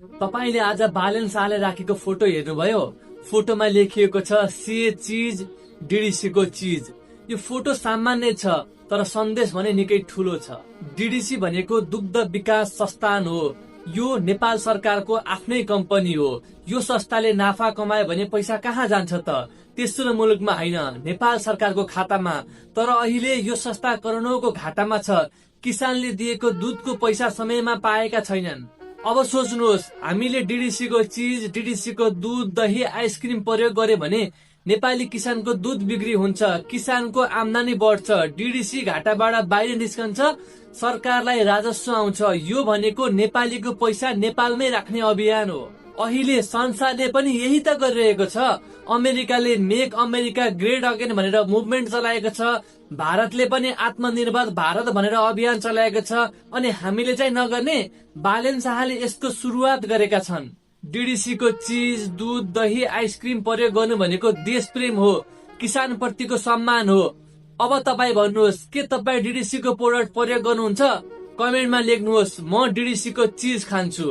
तपाईले आज बालेन शाहले राखेको फोटो हेर्नुभयो? फोटोमा लेखिएको छ से चीज डिडिसी को चीज। यो फोटो सामान्य छ तर सन्देश भने निकै ठूलो छ। डिडिसी भनेको दुग्ध विकास संस्थान हो। यो नेपाल सरकारको आफ्नै कम्पनी हो। यो संस्थाले नाफा कमायो भने पैसा कहाँ जान्छ त? तेस्रो मुलुकमा होइन, नेपाल सरकारको खातामा। तर अहिले यो संस्था करोडौंको घाटामा छ। किसानले दिएको दूधको पैसा समयमा पाएका छैनन्। अब सोच्नुहोस्, हामीले डिडिसी को चीज, डिडिसी को दूध, दही, आइसक्रिम प्रयोग गरे भने नेपाली किसानको दूध बिक्री हुन्छ, किसानको आम्दानी बढ्छ, डिडिसी घाटाबाट बाहिर निस्कन्छ, सरकारलाई राजस्व आउँछ। यो भनेको नेपालीको पैसा नेपालमै राख्ने अभियान हो। अहिले संसारले पनि यही त गरिरहेको छ। अमेरिकाले मेक अमेरिका ग्रेट अगेन भनेर मुभमेन्ट चलाएको छ। भारतले पनि आत्मनिर्भर भारत भनेर अभियान चलाएको छ। अनि हामीले चाहिँ नगर्ने? बालेन शाहले यसको सुरुवात गरेका छन्। डिडिसी को चीज, दूध, दही, आइसक्रिम प्रयोग गर्नु भनेको देश प्रेम हो, किसान प्रतिको सम्मान हो। अब तपाईँ भन्नुहोस्, के तपाईँ डिडिसी को प्रोडक्ट प्रयोग गर्नुहुन्छ? कमेन्टमा लेख्नुहोस्, म डिडिसी को चीज खान्छु।